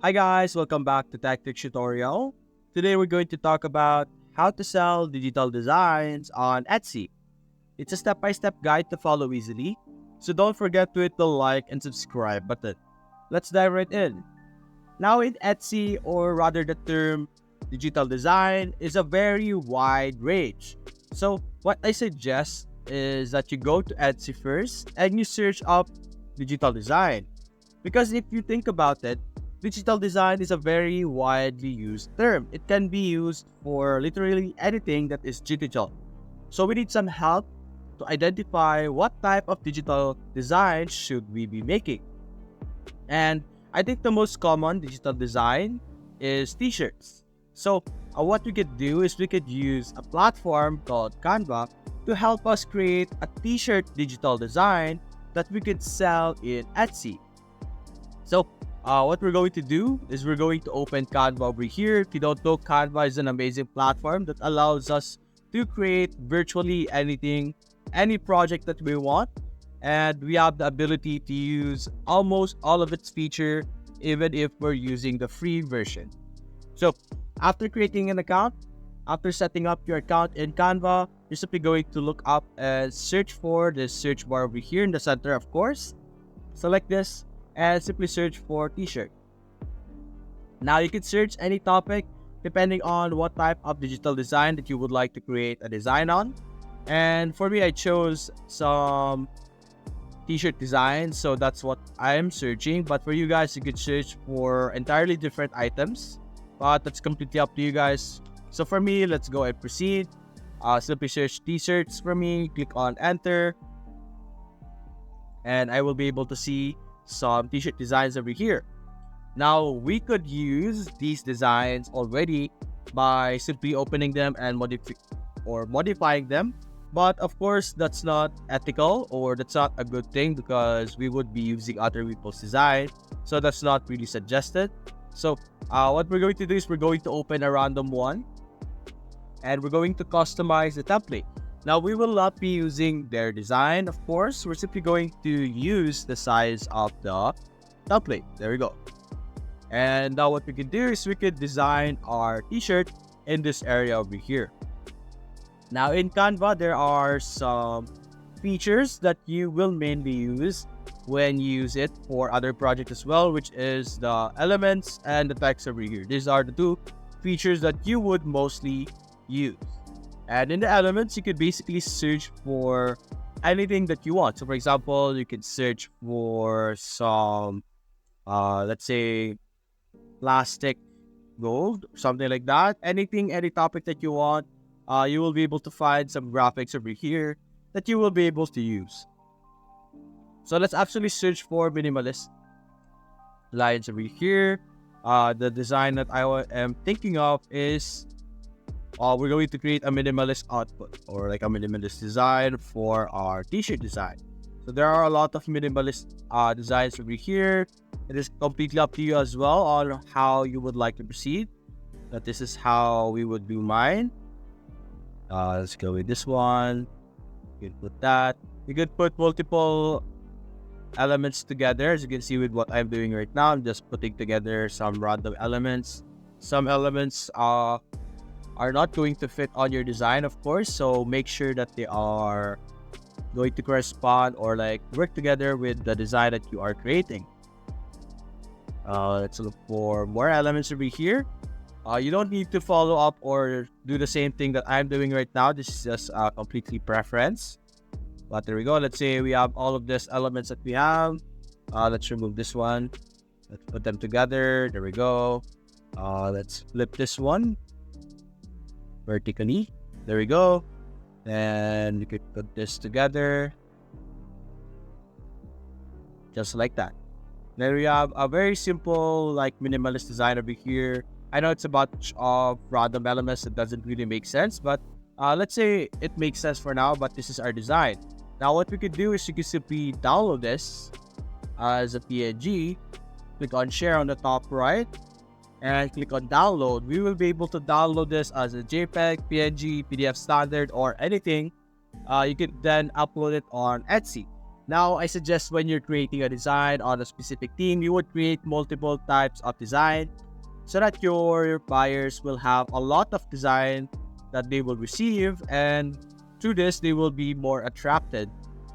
Hi guys, welcome back to Tactics Tutorial. Today we're going to talk about how to sell digital designs on Etsy. It's a step-by-step guide to follow easily, so don't forget to hit the like and subscribe button. Let's dive right in. Now in Etsy, or rather the term digital design, is a very wide range. So what I suggest is that you go to Etsy first and you search up digital design. Because if you think about it, digital design is a very widely used term. It can be used for literally anything that is digital. So we need some help to identify what type of digital design should we be making. And I think the most common digital design is t-shirts. So what we could do is we could use a platform called Canva to help us create a t-shirt digital design that we could sell in Etsy. So what we're going to do is we're going to open Canva over here. If you don't know, Canva is an amazing platform that allows us to create virtually anything, any project that we want. And we have the ability to use almost all of its feature, even if we're using the free version. So after creating an account, after setting up your account in Canva, you're simply going to look up and search for this search bar over here in the center, of course. Select this and simply search for t-shirt. Now you can search any topic depending on what type of digital design that you would like to create a design on. And for me, I chose some t-shirt designs, so that's what I'm searching. But for you guys, you could search for entirely different items, but that's completely up to you guys. So for me, let's go and proceed. Simply search t-shirts for me, click on enter, and I will be able to see some t-shirt designs over here. Now we could use these designs already by simply opening them and modifying them, but of course that's not ethical, or that's not a good thing, because we would be using other people's design, so that's not really suggested. So what we're going to do is we're going to open a random one and we're going to customize the template. Now we will not be using their design, of course. We're simply going to use the size of the template. There we go. And now what we can do is we could design our t-shirt in this area over here. Now in Canva, there are some features that you will mainly use when you use it for other projects as well, which is the elements and the text over here. These are the two features that you would mostly use. And in the elements, you could basically search for anything that you want. So for example, you could search for some, let's say, plastic gold, something like that. Anything, any topic that you want, you will be able to find some graphics over here that you will be able to use. So let's actually search for minimalist lines over here. The design that I am thinking of is we're going to create a minimalist output, or like a minimalist design for our t-shirt design. So there are a lot of minimalist designs over here. It is completely up to you as well on how you would like to proceed. But this is how we would do mine. Let's go with this one. You can put that. You could put multiple elements together. As you can see with what I'm doing right now, I'm just putting together some random elements. Some elements are not going to fit on your design, of course, so make sure that they are going to correspond or like work together with the design that you are creating. Let's look for more elements over here. You don't need to follow up or do the same thing that I'm doing right now. This is just completely preference. But there we go. Let's say we have all of these elements that we have. Let's remove this one. Let's put them together. There we go. Let's flip this one vertically. There we go. And we could put this together just like that. Then we have a very simple, like, minimalist design over here. I know it's a bunch of random elements that doesn't really make sense, but let's say it makes sense for now, but this is our design. Now what we could do is you can simply download this as a PNG, click on share on the top right, and click on download. We will be able to download this as a JPEG, PNG, PDF standard, or anything. You can then upload it on Etsy. Now, I suggest when you're creating a design on a specific theme, you would create multiple types of design so that your buyers will have a lot of design that they will receive, and through this, they will be more attracted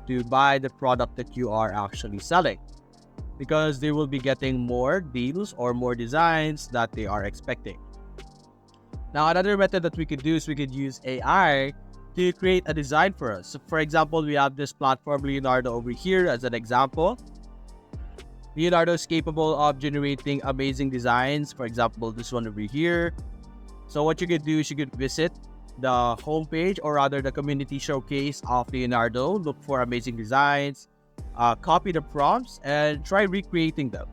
to buy the product that you are actually selling, because they will be getting more deals or more designs that they are expecting. Now, another method that we could do is we could use AI to create a design for us. So for example, we have this platform Leonardo over here as an example. Leonardo is capable of generating amazing designs. For example, this one over here. So what you could do is you could visit the homepage, or rather the community showcase of Leonardo, look for amazing designs, copy the prompts, and try recreating them.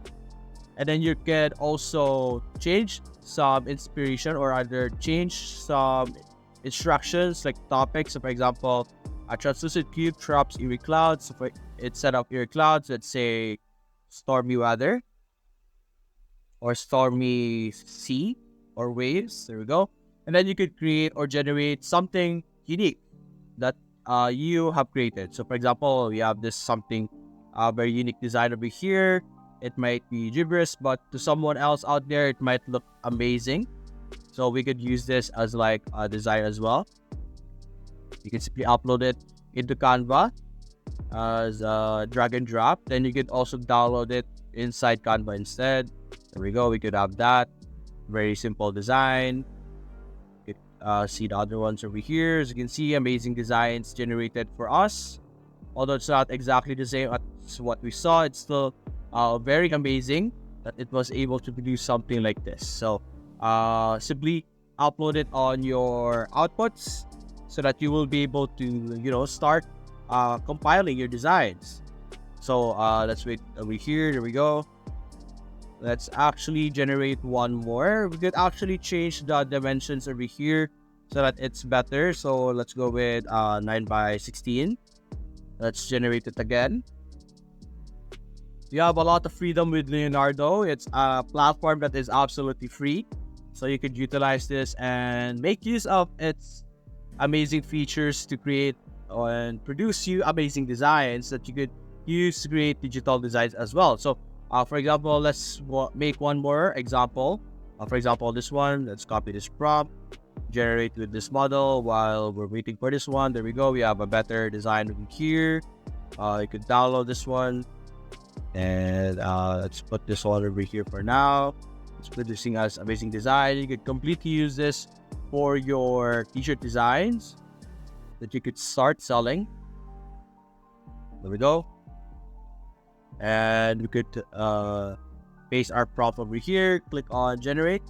And then you can also change some inspiration, or either change some instructions like topics. So for example, a translucent cube traps eerie clouds. So for it set up eerie clouds, let's say stormy weather or stormy sea or waves. There we go. And then you could create or generate something unique that you have created. So for example, we have this something very unique design over here. It might be gibberish, but to someone else out there, it might look amazing. So we could use this as like a design as well. You can simply upload it into Canva as a drag and drop. Then you could also download it inside Canva instead. There we go. We could have that. Very simple design. You could see the other ones over here. As you can see, amazing designs generated for us. Although it's not exactly the same as what we saw, it's still very amazing that it was able to produce something like this. So simply upload it on your outputs so that you will be able to start compiling your designs. So let's wait over here. There we go. Let's actually generate one more. We could actually change the dimensions over here so that it's better. So let's go with 9x16. Let's generate it again. You have a lot of freedom with Leonardo. It's a platform that is absolutely free. So you could utilize this and make use of its amazing features to create and produce you amazing designs that you could use to create digital designs as well. So for example, let's make one more example. For example, this one, let's copy this prompt, generate with this model while we're waiting for this one. There we go. We have a better design over here. You could download this one. And let's put this one over here for now. It's producing us amazing design. You could completely use this for your t-shirt designs that you could start selling. There we go. And we could paste our prompt over here, click on generate,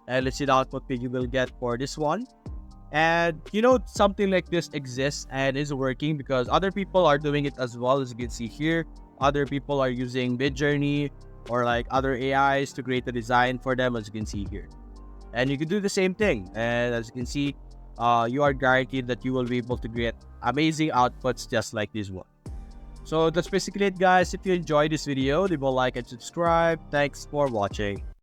and let's see the output that you will get for this one. And something like this exists and is working because other people are doing it as well. As you can see here, other people are using Midjourney or like other AIs to create a design for them, as you can see here. And you can do the same thing. And as you can see, you are guaranteed that you will be able to create amazing outputs just like this one. So that's basically it, guys. If you enjoyed this video, leave a like and subscribe. Thanks for watching.